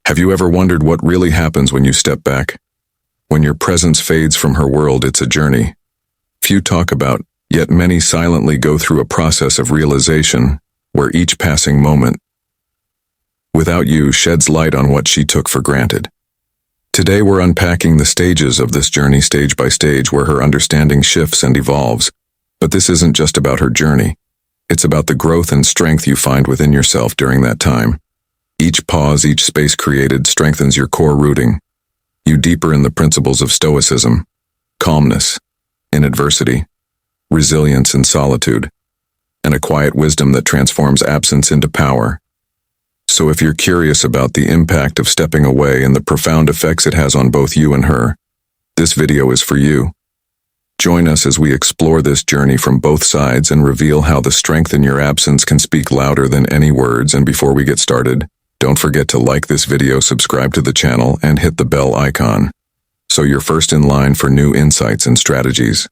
Have you ever wondered what really happens when you step back? When your presence fades from her world, it's a journey. Few talk about, yet many silently go through a process of realization, where each passing moment, without you, sheds light on what she took for granted. Today we're unpacking the stages of this journey stage by stage where her understanding shifts and evolves. But this isn't just about her journey. It's about the growth and strength you find within yourself during that time. Each pause, each space created strengthens your core rooting you deeper in the principles of Stoicism, calmness in adversity, resilience in solitude, and a quiet wisdom that transforms absence into power. So if you're curious about the impact of stepping away and the profound effects it has on both you and her, this video is for you. Join us as we explore this journey from both sides and reveal how the strength in your absence can speak louder than any words. And before we get started, don't forget to like this video, subscribe to the channel, and hit the bell icon, so you're first in line for new insights and strategies.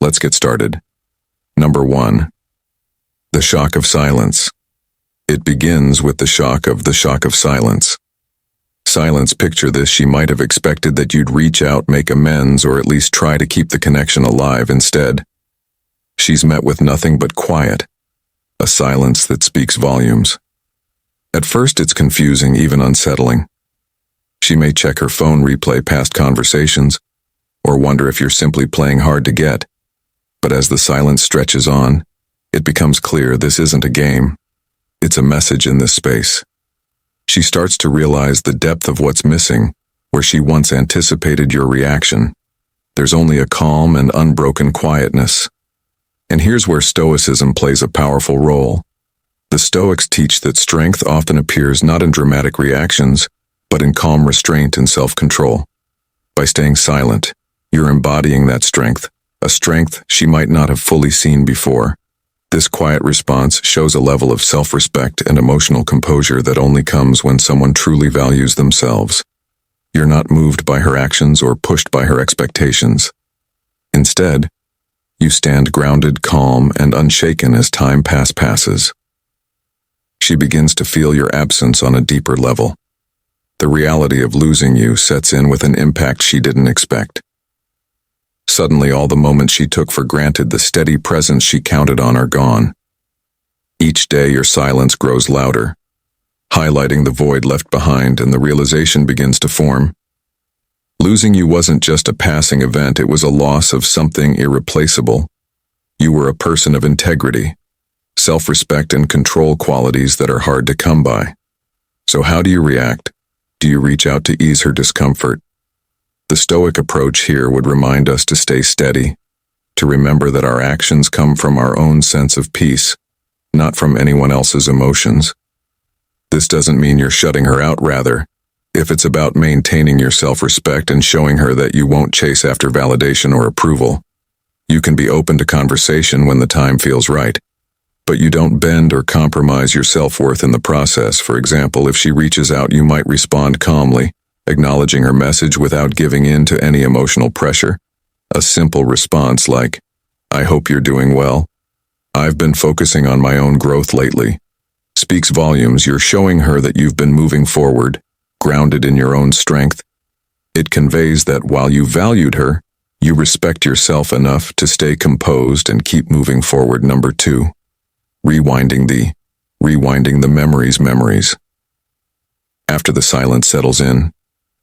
Let's get started. Number 1. The shock of silence. It begins with the shock of silence. Silence, picture this: she might have expected that you'd reach out, make amends, or at least try to keep the connection alive. Instead, she's met with nothing but quiet, a silence that speaks volumes. At first it's confusing, even unsettling. She may check her phone, replay past conversations, or wonder if you're simply playing hard to get. But as the silence stretches on, it becomes clear this isn't a game. It's a message in this space. She starts to realize the depth of what's missing, where she once anticipated your reaction. There's only a calm and unbroken quietness. And here's where Stoicism plays a powerful role. The Stoics teach that strength often appears not in dramatic reactions, but in calm restraint and self-control. By staying silent, you're embodying that strength, a strength she might not have fully seen before. This quiet response shows a level of self-respect and emotional composure that only comes when someone truly values themselves. You're not moved by her actions or pushed by her expectations. Instead, you stand grounded, calm, and unshaken as time passes. She begins to feel your absence on a deeper level. The reality of losing you sets in with an impact she didn't expect. Suddenly, all the moments she took for granted, the steady presence she counted on, are gone. Each day your silence grows louder, highlighting the void left behind, and the realization begins to form. Losing you wasn't just a passing event, it was a loss of something irreplaceable. You were a person of integrity, self-respect, and control, qualities that are hard to come by. So how do you react? Do you reach out to ease her discomfort? The Stoic approach here would remind us to stay steady, to remember that our actions come from our own sense of peace, not from anyone else's emotions. This doesn't mean you're shutting her out, rather, if it's about maintaining your self-respect and showing her that you won't chase after validation or approval. You can be open to conversation when the time feels right, but you don't bend or compromise your self-worth in the process. For example, if she reaches out, you might respond calmly, acknowledging her message without giving in to any emotional pressure. A simple response like, "I hope you're doing well. I've been focusing on my own growth lately," speaks volumes. You're showing her that you've been moving forward, grounded in your own strength. It conveys that while you valued her, you respect yourself enough to stay composed and keep moving forward. Number 2. Rewinding the memories. After the silence settles in,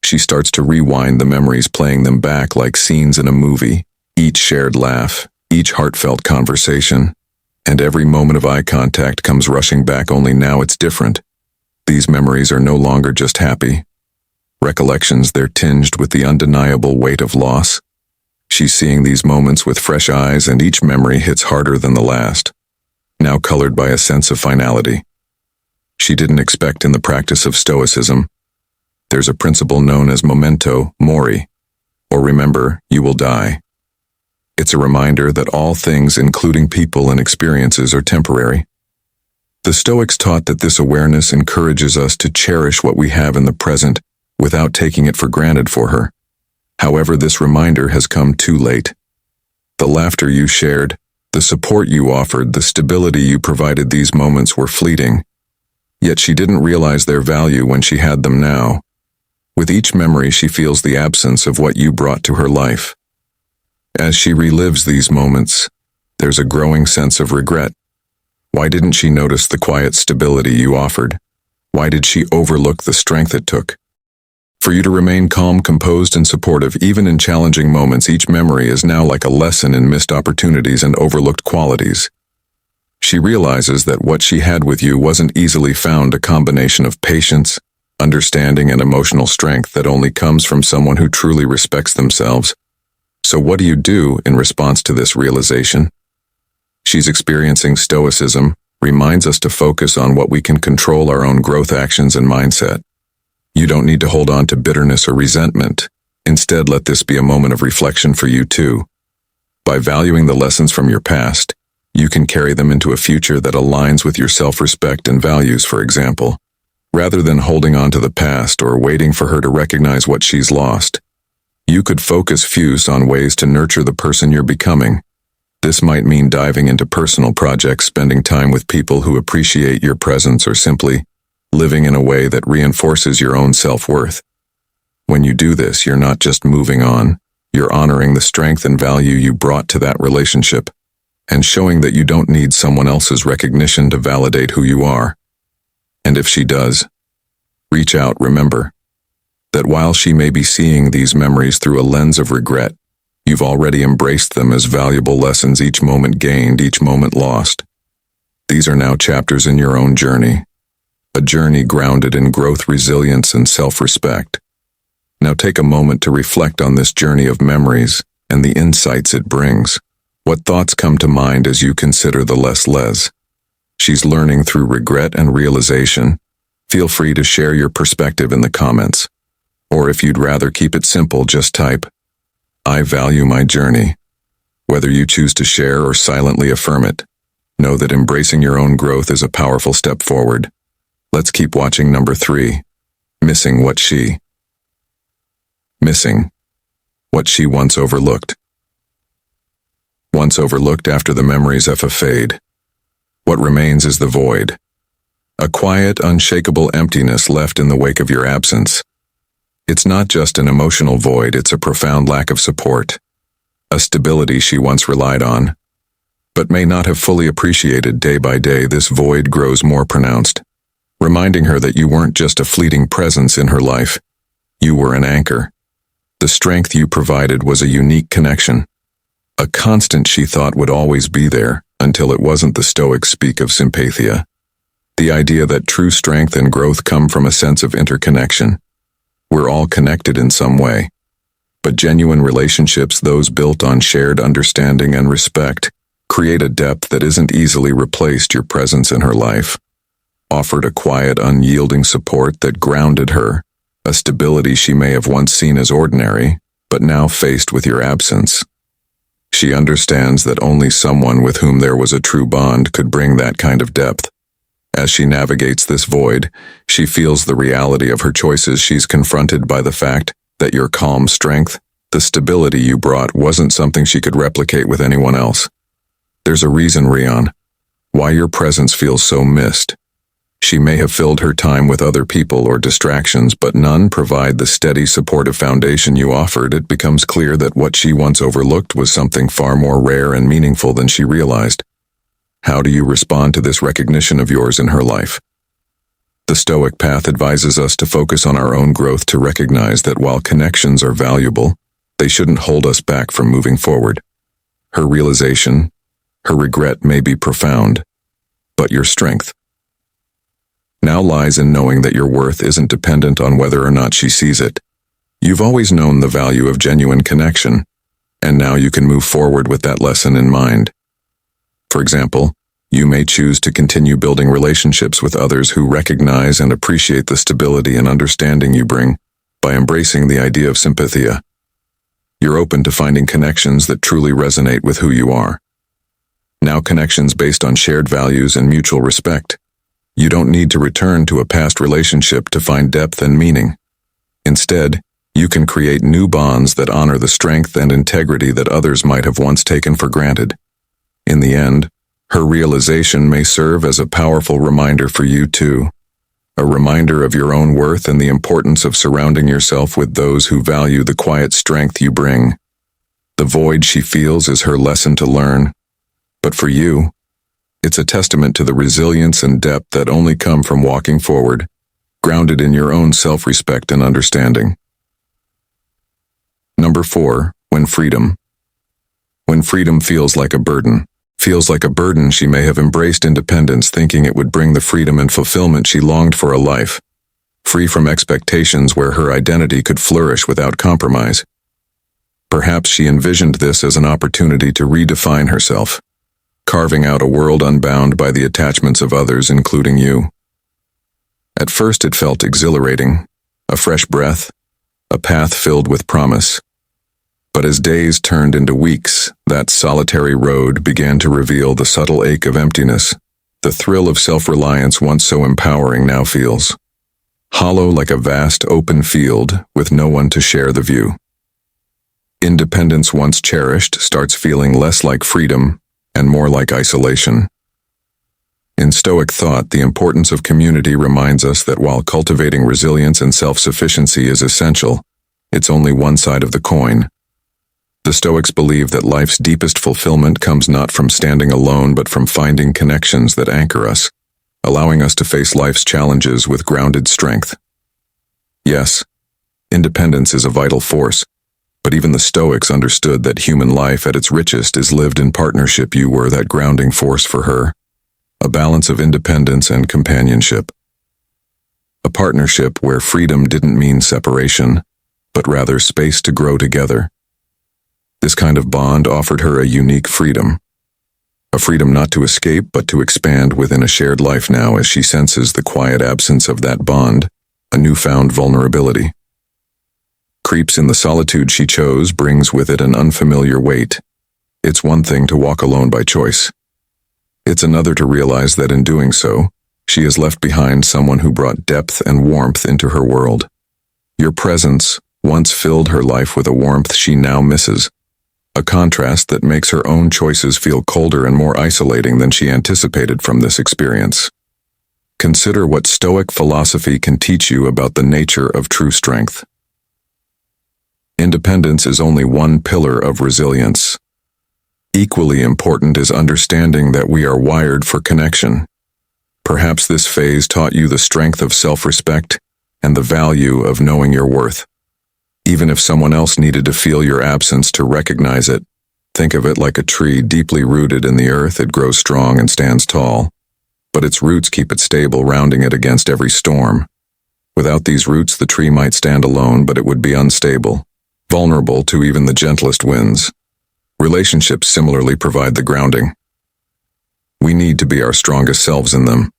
she starts to rewind the memories, playing them back like scenes in a movie. Each shared laugh, each heartfelt conversation, and every moment of eye contact comes rushing back, only now it's different. These memories are no longer just happy recollections, they're tinged with the undeniable weight of loss. She's seeing these moments with fresh eyes, and each memory hits harder than the last, now colored by a sense of finality she didn't expect. In the practice of Stoicism, there's a principle known as memento mori, or remember, you will die. It's a reminder that all things, including people and experiences, are temporary. The Stoics taught that this awareness encourages us to cherish what we have in the present without taking it for granted for her. However, this reminder has come too late. The laughter you shared, the support you offered, the stability you provided, these moments were fleeting. Yet she didn't realize their value when she had them now. With each memory, she feels the absence of what you brought to her life. As she relives these moments, there's a growing sense of regret. Why didn't she notice the quiet stability you offered? Why did she overlook the strength it took? For you to remain calm, composed, and supportive even in challenging moments, each memory is now like a lesson in missed opportunities and overlooked qualities. She realizes that what she had with you wasn't easily found, a combination of patience, understanding, and emotional strength that only comes from someone who truly respects themselves. So what do you do in response to this realization? She's experiencing Stoicism, reminds us to focus on what we can control, our own growth actions and mindset. You don't need to hold on to bitterness or resentment. Instead, let this be a moment of reflection for you too. By valuing the lessons from your past, you can carry them into a future that aligns with your self-respect and values. For example, rather than holding on to the past or waiting for her to recognize what she's lost, you could focus on ways to nurture the person you're becoming. This might mean diving into personal projects, spending time with people who appreciate your presence, or simply living in a way that reinforces your own self-worth. When you do this, you're not just moving on, you're honoring the strength and value you brought to that relationship, and showing that you don't need someone else's recognition to validate who you are. And if she does, reach out. Remember that while she may be seeing these memories through a lens of regret, you've already embraced them as valuable lessons. Each moment gained, each moment lost. These are now chapters in your own journey, a journey grounded in growth, resilience, and self-respect. Now take a moment to reflect on this journey of memories and the insights it brings. What thoughts come to mind as you consider the Les? She's learning through regret and realization. Feel free to share your perspective in the comments. Or if you'd rather keep it simple, just type, "I value my journey." Whether you choose to share or silently affirm it, know that embracing your own growth is a powerful step forward. Let's keep watching. Number 3. Missing what she once overlooked. Once overlooked after the memories fade, what remains is the void. A quiet, unshakable emptiness left in the wake of your absence. It's not just an emotional void, it's a profound lack of support. A stability she once relied on, but may not have fully appreciated. Day by day, this void grows more pronounced, reminding her that you weren't just a fleeting presence in her life. You were an anchor. The strength you provided was a unique connection, a constant she thought would always be there, until it wasn't. The Stoics speak of sympathia, the idea that true strength and growth come from a sense of interconnection. We're all connected in some way, but genuine relationships, those built on shared understanding and respect, create a depth that isn't easily replaced. Your presence in her life offered a quiet, unyielding support that grounded her, a stability she may have once seen as ordinary, but now faced with your absence. She understands that only someone with whom there was a true bond could bring that kind of depth. As she navigates this void, she feels the reality of her choices. She's confronted by the fact that your calm strength, the stability you brought, wasn't something she could replicate with anyone else. There's a reason, Rion, why your presence feels so missed. She may have filled her time with other people or distractions, but none provide the steady, supportive foundation you offered. It becomes clear that what she once overlooked was something far more rare and meaningful than she realized. How do you respond to this recognition of yours in her life? The Stoic path advises us to focus on our own growth, to recognize that while connections are valuable, they shouldn't hold us back from moving forward. Her realization, her regret may be profound, but your strength now lies in knowing that your worth isn't dependent on whether or not she sees it. You've always known the value of genuine connection, and now you can move forward with that lesson in mind. For example, you may choose to continue building relationships with others who recognize and appreciate the stability and understanding you bring. By embracing the idea of sympathia, you're open to finding connections that truly resonate with who you are. Now, connections based on shared values and mutual respect. You don't need to return to a past relationship to find depth and meaning. Instead, you can create new bonds that honor the strength and integrity that others might have once taken for granted. In the end, her realization may serve as a powerful reminder for you too, a reminder of your own worth and the importance of surrounding yourself with those who value the quiet strength you bring. The void she feels is her lesson to learn, but for you, it's a testament to the resilience and depth that only come from walking forward, grounded in your own self-respect and understanding. Number 4, when freedom. When freedom feels like a burden. She may have embraced independence thinking it would bring the freedom and fulfillment she longed for, a life free from expectations where her identity could flourish without compromise. Perhaps she envisioned this as an opportunity to redefine herself, carving out a world unbound by the attachments of others, including you. At first it felt exhilarating, a fresh breath, a path filled with promise. But as days turned into weeks, that solitary road began to reveal the subtle ache of emptiness. The thrill of self-reliance, once so empowering, now feels hollow, like a vast open field with no one to share the view. Independence, once cherished, starts feeling less like freedom and more like isolation. In Stoic thought, the importance of community reminds us that while cultivating resilience and self-sufficiency is essential, it's only one side of the coin. The Stoics believe that life's deepest fulfillment comes not from standing alone but from finding connections that anchor us, allowing us to face life's challenges with grounded strength. Yes, independence is a vital force, but even the Stoics understood that human life at its richest is lived in partnership. You were that grounding force for her, a balance of independence and companionship. A partnership where freedom didn't mean separation, but rather space to grow together. This kind of bond offered her a unique freedom. A freedom not to escape but to expand within a shared life. Now, as she senses the quiet absence of that bond, a newfound vulnerability creeps in. The solitude she chose brings with it an unfamiliar weight. It's one thing to walk alone by choice. It's another to realize that in doing so, she has left behind someone who brought depth and warmth into her world. Your presence once filled her life with a warmth she now misses, a contrast that makes her own choices feel colder and more isolating than she anticipated from this experience. Consider what Stoic philosophy can teach you about the nature of true strength. Independence is only one pillar of resilience. Equally important is understanding that we are wired for connection. Perhaps this phase taught you the strength of self-respect and the value of knowing your worth. Even if someone else needed to feel your absence to recognize it, think of it like a tree deeply rooted in the earth. It grows strong and stands tall, but its roots keep it stable, rounding it against every storm. Without these roots, the tree might stand alone, but it would be unstable, vulnerable to even the gentlest winds. Relationships similarly provide the grounding. We need to be our strongest selves in them.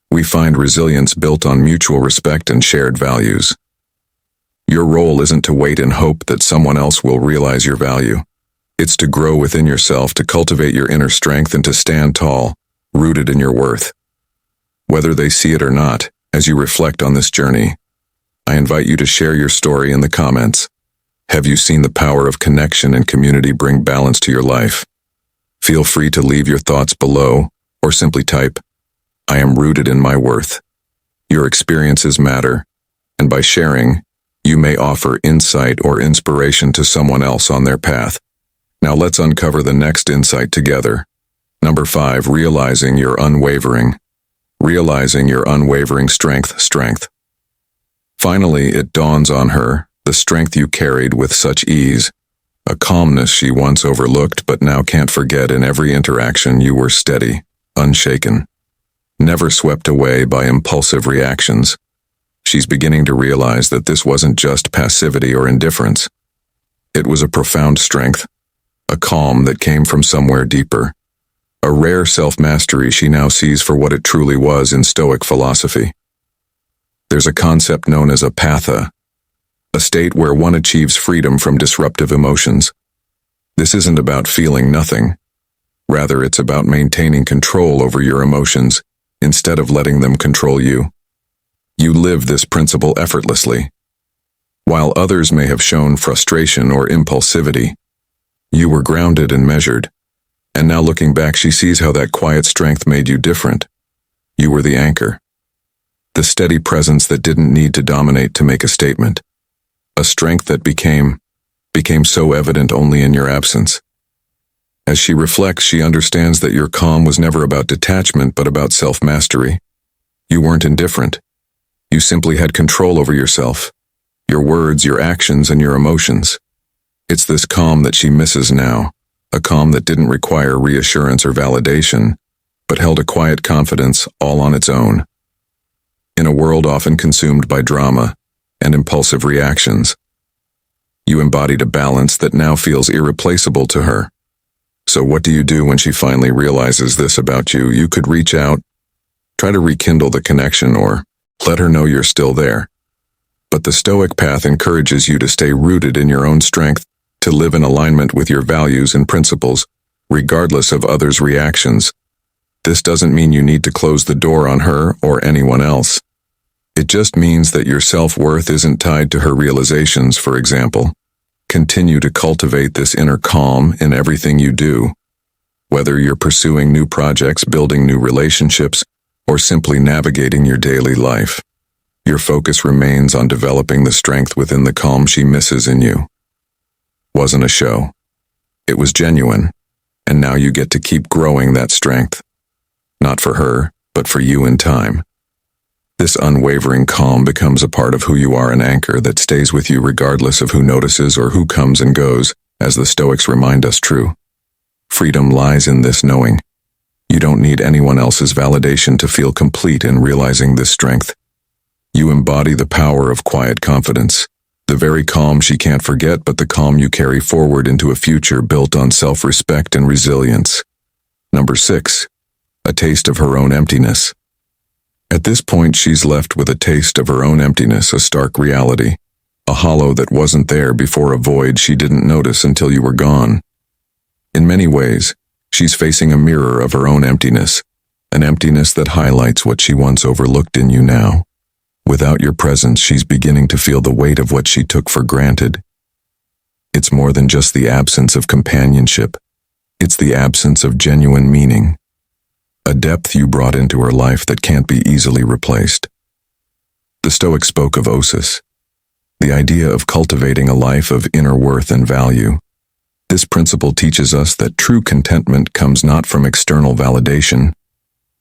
We find resilience built on mutual respect and shared values. Your role isn't to wait and hope that someone else will realize your value. It's to grow within yourself, to cultivate your inner strength, and to stand tall, rooted in your worth. Whether they see it or not, as you reflect on this journey, I invite you to share your story in the comments. Have you seen the power of connection and community bring balance to your life? Feel free to leave your thoughts below, or simply type, "I am rooted in my worth." Your experiences matter, and by sharing, you may offer insight or inspiration to someone else on their path. Now let's uncover the next insight together. Number 5, realizing your unwavering strength. Finally, it dawns on her, the strength you carried with such ease, a calmness she once overlooked but now can't forget. In every interaction you were steady, unshaken, never swept away by impulsive reactions. She's beginning to realize that this wasn't just passivity or indifference. It was a profound strength, a calm that came from somewhere deeper, a rare self-mastery she now sees for what it truly was in Stoic philosophy. There's a concept known as apatha, a state where one achieves freedom from disruptive emotions. This isn't about feeling nothing. Rather, it's about maintaining control over your emotions instead of letting them control you. You live this principle effortlessly. While others may have shown frustration or impulsivity, you were grounded and measured. And now looking back, she sees how that quiet strength made you different. You were the anchor. The steady presence that didn't need to dominate to make a statement. A strength that became so evident only in your absence. As she reflects, she understands that your calm was never about detachment but about self-mastery. You weren't indifferent. You simply had control over yourself, your words, your actions, and your emotions. It's this calm that she misses now, a calm that didn't require reassurance or validation, but held a quiet confidence all on its own. In a world often consumed by drama and impulsive reactions, you embodied a balance that now feels irreplaceable to her. So what do you do when she finally realizes this about you? You could reach out, try to rekindle the connection, or let her know you're still there. But the Stoic path encourages you to stay rooted in your own strength, to live in alignment with your values and principles, regardless of others' reactions. This doesn't mean you need to close the door on her or anyone else. It just means that your self-worth isn't tied to her realizations, for example. Continue to cultivate this inner calm in everything you do. Whether you're pursuing new projects, building new relationships, or simply navigating your daily life, your focus remains on developing the strength within the calm she misses in you. Wasn't a show. It was genuine, and now you get to keep growing that strength. Not for her, but for you in time. This unwavering calm becomes a part of who you are, an anchor that stays with you regardless of who notices or who comes and goes, as the Stoics remind us true. Freedom lies in this knowing. You don't need anyone else's validation to feel complete in realizing this strength. You embody the power of quiet confidence, the very calm she can't forget, but the calm you carry forward into a future built on self-respect and resilience. Number 6. A taste of her own emptiness. At this point, she's left with a taste of her own emptiness, a stark reality, a hollow that wasn't there before, a void she didn't notice until you were gone. In many ways, she's facing a mirror of her own emptiness, an emptiness that highlights what she once overlooked in you now. Without your presence, she's beginning to feel the weight of what she took for granted. It's more than just the absence of companionship. It's the absence of genuine meaning. A depth you brought into her life that can't be easily replaced. The Stoics spoke of osis, the idea of cultivating a life of inner worth and value. This principle teaches us that true contentment comes not from external validation,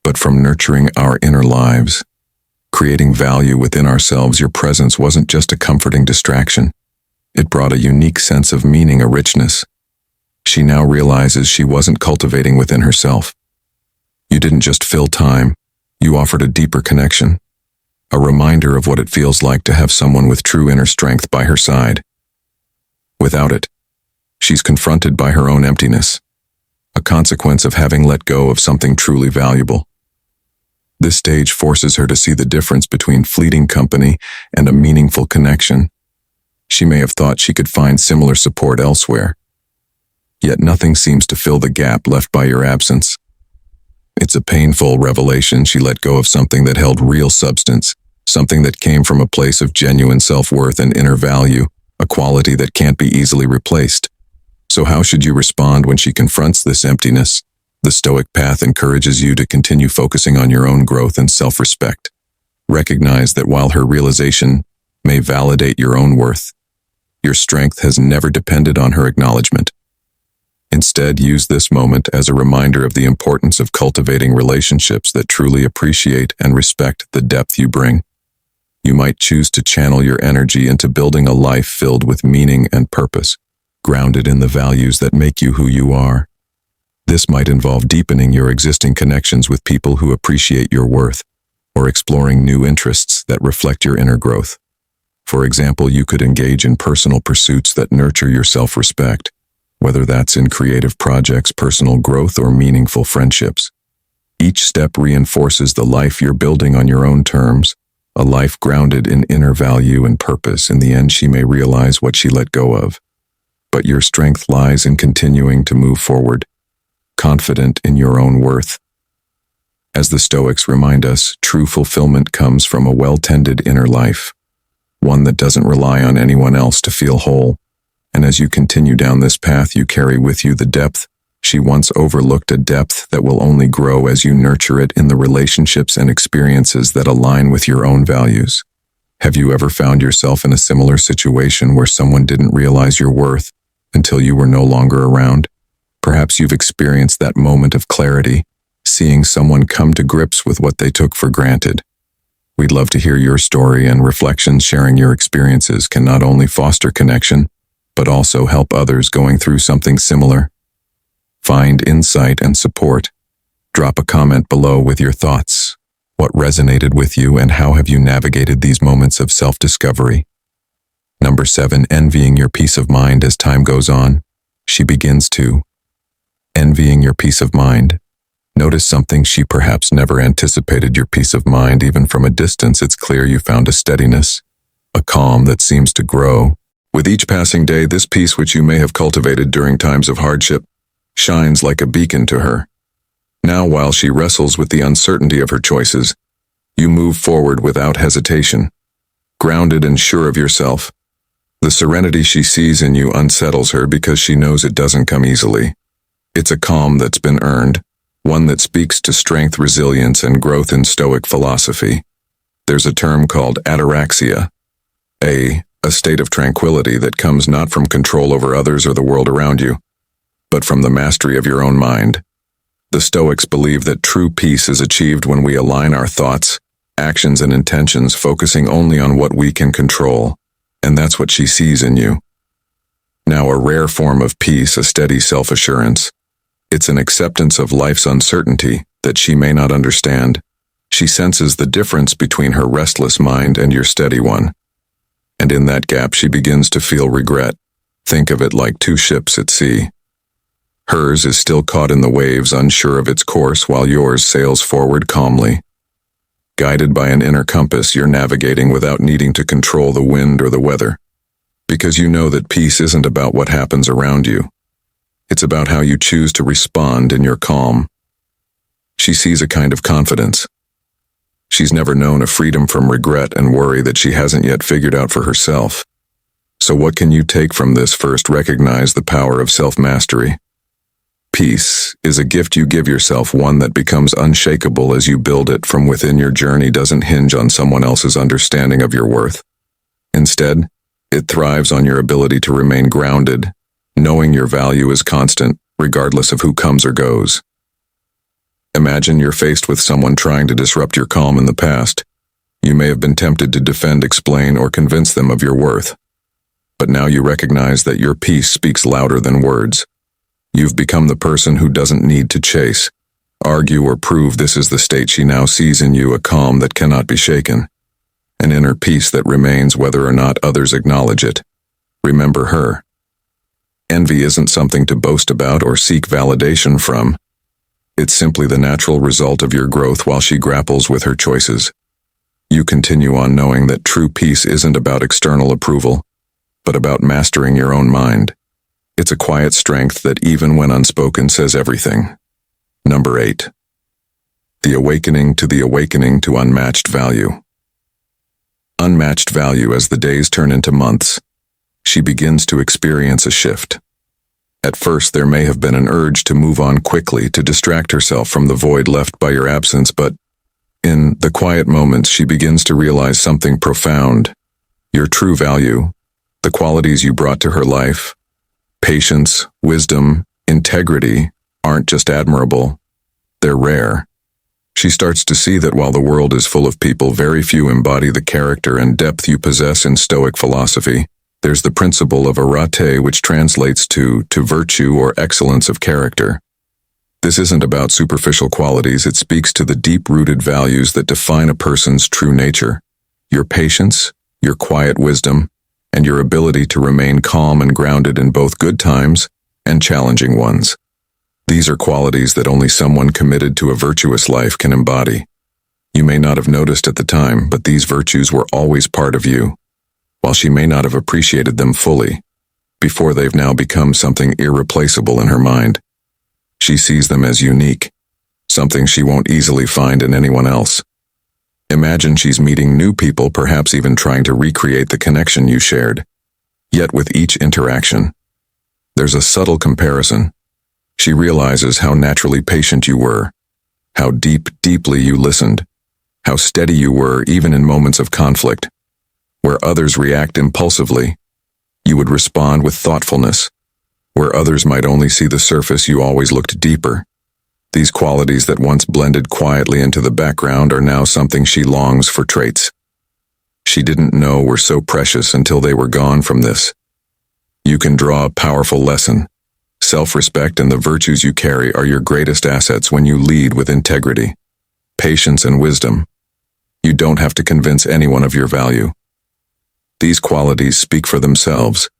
but from nurturing our inner lives, creating value within ourselves. Your presence wasn't just a comforting distraction. It brought a unique sense of meaning, a richness. She now realizes she wasn't cultivating within herself. You didn't just fill time, you offered a deeper connection, a reminder of what it feels like to have someone with true inner strength by her side. Without it, she's confronted by her own emptiness, a consequence of having let go of something truly valuable. This stage forces her to see the difference between fleeting company and a meaningful connection. She may have thought she could find similar support elsewhere, yet nothing seems to fill the gap left by your absence. It's a painful revelation. She let go of something that held real substance, something that came from a place of genuine self-worth and inner value, a quality that can't be easily replaced. So how should you respond when she confronts this emptiness? The Stoic path encourages you to continue focusing on your own growth and self-respect. Recognize that while her realization may validate your own worth, your strength has never depended on her acknowledgement. Instead, use this moment as a reminder of the importance of cultivating relationships that truly appreciate and respect the depth you bring. You might choose to channel your energy into building a life filled with meaning and purpose, grounded in the values that make you who you are. This might involve deepening your existing connections with people who appreciate your worth, or exploring new interests that reflect your inner growth. For example, you could engage in personal pursuits that nurture your self-respect, whether that's in creative projects, personal growth, or meaningful friendships. Each step reinforces the life you're building on your own terms, a life grounded in inner value and purpose. In the end, she may realize what she let go of, but your strength lies in continuing to move forward, confident in your own worth. As the Stoics remind us, true fulfillment comes from a well-tended inner life, one that doesn't rely on anyone else to feel whole. And as you continue down this path, you carry with you the depth, She once overlooked a depth that will only grow as you nurture it in the relationships and experiences that align with your own values. Have you ever found yourself in a similar situation where someone didn't realize your worth until you were no longer around? Perhaps you've experienced that moment of clarity, seeing someone come to grips with what they took for granted. We'd love to hear your story and reflections. Sharing your experiences can not only foster connection, but also help others going through something similar. Find insight and support. Drop a comment below with your thoughts. What resonated with you and how have you navigated these moments of self-discovery? Number 7, envying your peace of mind as time goes on. She begins to envying your peace of mind. Notice something she perhaps never anticipated: your peace of mind. Even from a distance, it's clear you found a steadiness, a calm that seems to grow. With each passing day, this peace, which you may have cultivated during times of hardship, shines like a beacon to her. Now, while she wrestles with the uncertainty of her choices, you move forward without hesitation, grounded and sure of yourself. The serenity she sees in you unsettles her because she knows it doesn't come easily. It's a calm that's been earned, one that speaks to strength, resilience, and growth. In Stoic philosophy, there's a term called ataraxia, a state of tranquility that comes not from control over others or the world around you, but from the mastery of your own mind. The Stoics believe that true peace is achieved when we align our thoughts, actions, and intentions, focusing only on what we can control, and that's what she sees in you. Now, a rare form of peace, a steady self-assurance. It's an acceptance of life's uncertainty that she may not understand. She senses the difference between her restless mind and your steady one. And in that gap, she begins to feel regret. Think of it like two ships at sea. Hers is still caught in the waves, unsure of its course, while yours sails forward calmly. Guided by an inner compass, you're navigating without needing to control the wind or the weather. Because you know that peace isn't about what happens around you. It's about how you choose to respond in your calm. She sees a kind of confidence. She's never known a freedom from regret and worry that she hasn't yet figured out for herself. So what can you take from this? First, recognize the power of self-mastery. Peace is a gift you give yourself, one that becomes unshakable as you build it from within. Your journey doesn't hinge on someone else's understanding of your worth. Instead, it thrives on your ability to remain grounded, knowing your value is constant, regardless of who comes or goes. Imagine you're faced with someone trying to disrupt your calm in the past. You may have been tempted to defend, explain, or convince them of your worth. But now you recognize that your peace speaks louder than words. You've become the person who doesn't need to chase, argue, or prove. This is the state she now sees in you, a calm that cannot be shaken, an inner peace that remains whether or not others acknowledge it. Remember her. Envy isn't something to boast about or seek validation from. It's simply the natural result of your growth while she grapples with her choices. You continue on knowing that true peace isn't about external approval, but about mastering your own mind. It's a quiet strength that, even when unspoken, says everything. Number 8. The awakening to unmatched value. Unmatched value. As the days turn into months, she begins to experience a shift. At first, there may have been an urge to move on quickly, to distract herself from the void left by your absence, but in the quiet moments, she begins to realize something profound. Your true value, the qualities you brought to her life, patience, wisdom, integrity, aren't just admirable, they're rare. She starts to see that while the world is full of people, very few embody the character and depth you possess. In Stoic philosophy, there's the principle of arete, which translates to virtue or excellence of character. This isn't about superficial qualities. It speaks to the deep-rooted values that define a person's true nature. Your patience, your quiet wisdom, and your ability to remain calm and grounded in both good times and challenging ones. These are qualities that only someone committed to a virtuous life can embody. You may not have noticed at the time, but these virtues were always part of you. While she may not have appreciated them fully, before they've now become something irreplaceable in her mind. She sees them as unique, something she won't easily find in anyone else. Imagine she's meeting new people, perhaps even trying to recreate the connection you shared. Yet with each interaction, there's a subtle comparison. She realizes how naturally patient you were, how deeply you listened, how steady you were even in moments of conflict. Where others react impulsively, you would respond with thoughtfulness. Where others might only see the surface, you always looked deeper. These qualities that once blended quietly into the background are now something she longs for, traits she didn't know were so precious until they were gone from this. You can draw a powerful lesson. Self-respect and the virtues you carry are your greatest assets when you lead with integrity, patience, and wisdom. You don't have to convince anyone of your value. These qualities speak for themselves.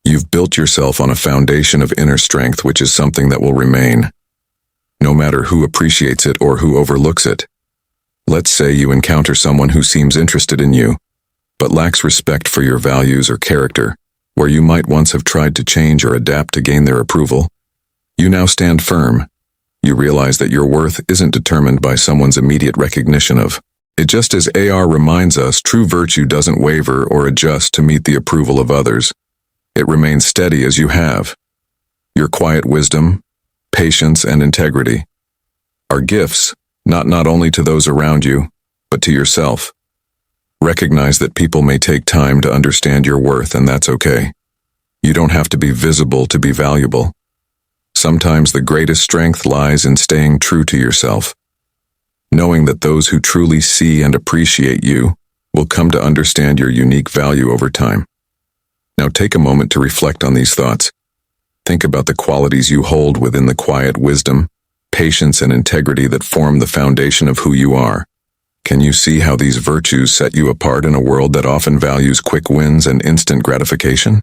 You've built yourself on a foundation of inner strength, which is something that will remain, no matter who appreciates it or who overlooks it. Let's say you encounter someone who seems interested in you, but lacks respect for your values or character. Where you might once have tried to change or adapt to gain their approval, you now stand firm. You realize that your worth isn't determined by someone's immediate recognition of it. Just as AR reminds us, true virtue doesn't waver or adjust to meet the approval of others. It remains steady as you have. Your quiet wisdom, patience, and integrity are gifts, not only to those around you, but to yourself. Recognize that people may take time to understand your worth, and that's okay. You don't have to be visible to be valuable. Sometimes the greatest strength lies in staying true to yourself, knowing that those who truly see and appreciate you will come to understand your unique value over time. Now take a moment to reflect on these thoughts. Think about the qualities you hold within the quiet wisdom, patience, and integrity that form the foundation of who you are. Can you see how these virtues set you apart in a world that often values quick wins and instant gratification?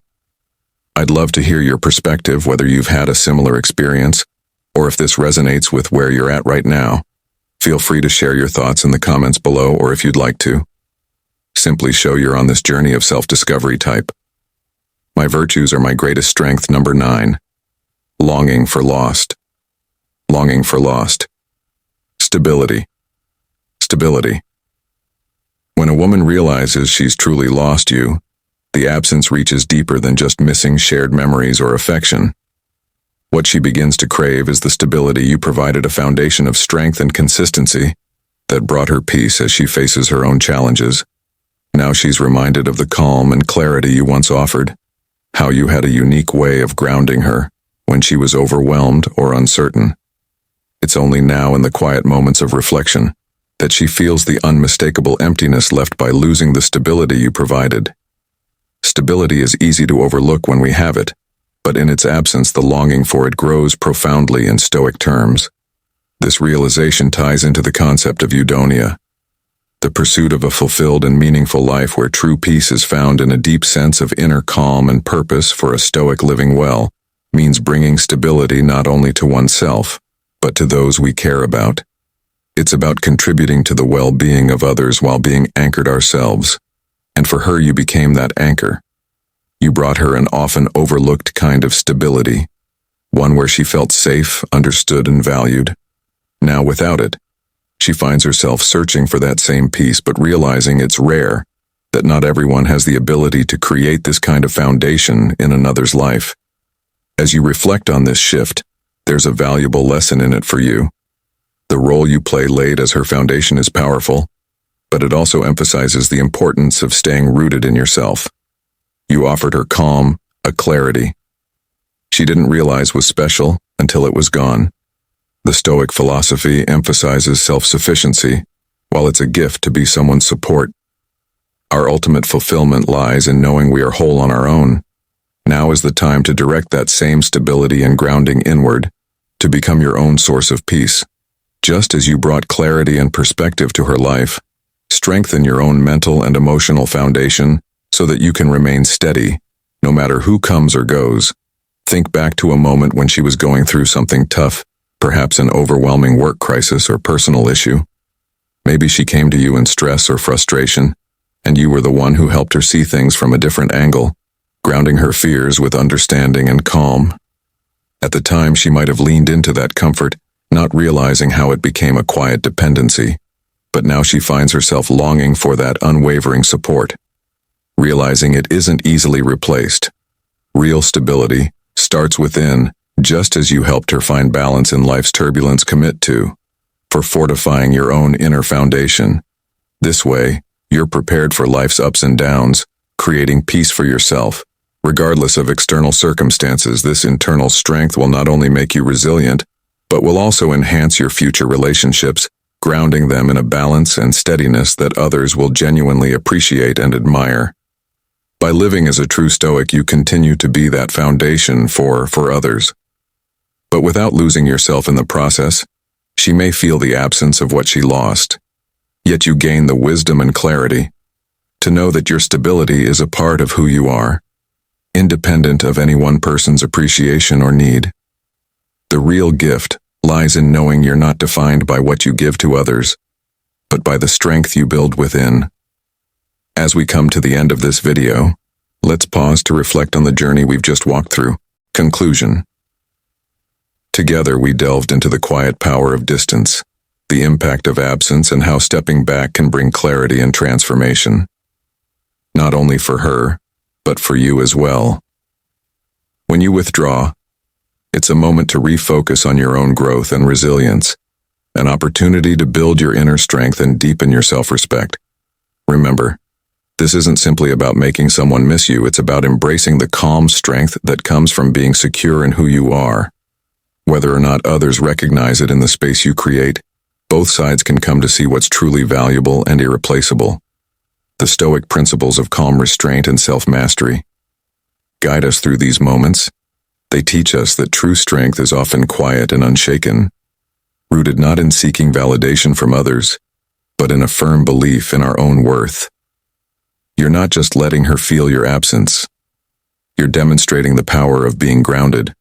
I'd love to hear your perspective, whether you've had a similar experience, or if this resonates with where you're at right now. Feel free to share your thoughts in the comments below, or if you'd like to, simply show you're on this journey of self-discovery. Type, "My virtues are my greatest strength." Number 9. Longing for lost. Longing for lost. Stability. Stability. When a woman realizes she's truly lost you, the absence reaches deeper than just missing shared memories or affection. What she begins to crave is the stability you provided, a foundation of strength and consistency that brought her peace as she faces her own challenges. Now she's reminded of the calm and clarity you once offered, how you had a unique way of grounding her when she was overwhelmed or uncertain. It's only now, in the quiet moments of reflection, that she feels the unmistakable emptiness left by losing the stability you provided. Stability is easy to overlook when we have it, but in its absence the longing for it grows profoundly. In Stoic terms, this realization ties into the concept of eudaimonia, the pursuit of a fulfilled and meaningful life where true peace is found in a deep sense of inner calm and purpose. For a Stoic, living well means bringing stability not only to oneself, but to those we care about. It's about contributing to the well-being of others while being anchored ourselves. And for her, you became that anchor. You brought her an often overlooked kind of stability, one where she felt safe, understood, and valued. Now, without it, she finds herself searching for that same peace, but realizing it's rare, that not everyone has the ability to create this kind of foundation in another's life. As you reflect on this shift, there's a valuable lesson in it for you. The role you play laid as her foundation is powerful, but it also emphasizes the importance of staying rooted in yourself. You offered her calm, a clarity she didn't realize was special until it was gone. The Stoic philosophy emphasizes self-sufficiency, while it's a gift to be someone's support. Our ultimate fulfillment lies in knowing we are whole on our own. Now is the time to direct that same stability and grounding inward, to become your own source of peace. Just as you brought clarity and perspective to her life, strengthen your own mental and emotional foundation so that you can remain steady, no matter who comes or goes. Think back to a moment when she was going through something tough, perhaps an overwhelming work crisis or personal issue. Maybe she came to you in stress or frustration, and you were the one who helped her see things from a different angle, grounding her fears with understanding and calm. At the time, she might have leaned into that comfort, not realizing how it became a quiet dependency. But now she finds herself longing for that unwavering support, realizing it isn't easily replaced. Real stability starts within, just as you helped her find balance in life's turbulence. Commit to, for fortifying your own inner foundation. This way, you're prepared for life's ups and downs, creating peace for yourself. Regardless of external circumstances, this internal strength will not only make you resilient, but will also enhance your future relationships, grounding them in a balance and steadiness that others will genuinely appreciate and admire. By living as a true Stoic, you continue to be that foundation for others. But without losing yourself in the process, she may feel the absence of what she lost. Yet you gain the wisdom and clarity to know that your stability is a part of who you are, independent of any one person's appreciation or need. The real gift lies in knowing you're not defined by what you give to others, but by the strength you build within. As we come to the end of this video, let's pause to reflect on the journey we've just walked through. Conclusion. Together we delved into the quiet power of distance, the impact of absence, and how stepping back can bring clarity and transformation. Not only for her, but for you as well. When you withdraw, it's a moment to refocus on your own growth and resilience, an opportunity to build your inner strength and deepen your self-respect. Remember, this isn't simply about making someone miss you, it's about embracing the calm strength that comes from being secure in who you are. Whether or not others recognize it in the space you create, both sides can come to see what's truly valuable and irreplaceable. The Stoic principles of calm restraint and self-mastery guide us through these moments. They teach us that true strength is often quiet and unshaken, rooted not in seeking validation from others, but in a firm belief in our own worth. You're not just letting her feel your absence. You're demonstrating the power of being grounded,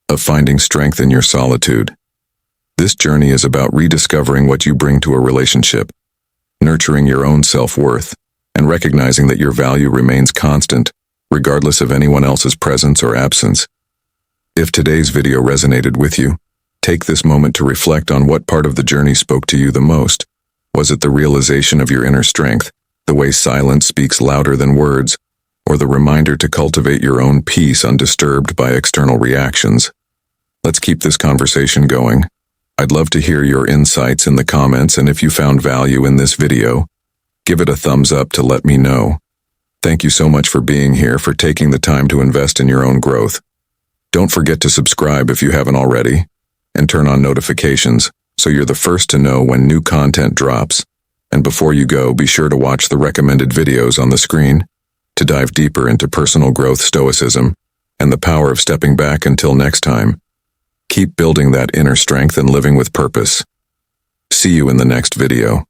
of finding strength in your solitude. This journey is about rediscovering what you bring to a relationship, nurturing your own self-worth, and recognizing that your value remains constant, regardless of anyone else's presence or absence. If today's video resonated with you, take this moment to reflect on what part of the journey spoke to you the most. Was it the realization of your inner strength, the way silence speaks louder than words, or the reminder to cultivate your own peace undisturbed by external reactions? Let's keep this conversation going. I'd love to hear your insights in the comments, and if you found value in this video, give it a thumbs up to let me know. Thank you so much for being here, for taking the time to invest in your own growth. Don't forget to subscribe if you haven't already, and turn on notifications so you're the first to know when new content drops. And before you go, be sure to watch the recommended videos on the screen to dive deeper into personal growth, stoicism, and the power of stepping back. Until next time, keep building that inner strength and living with purpose. See you in the next video.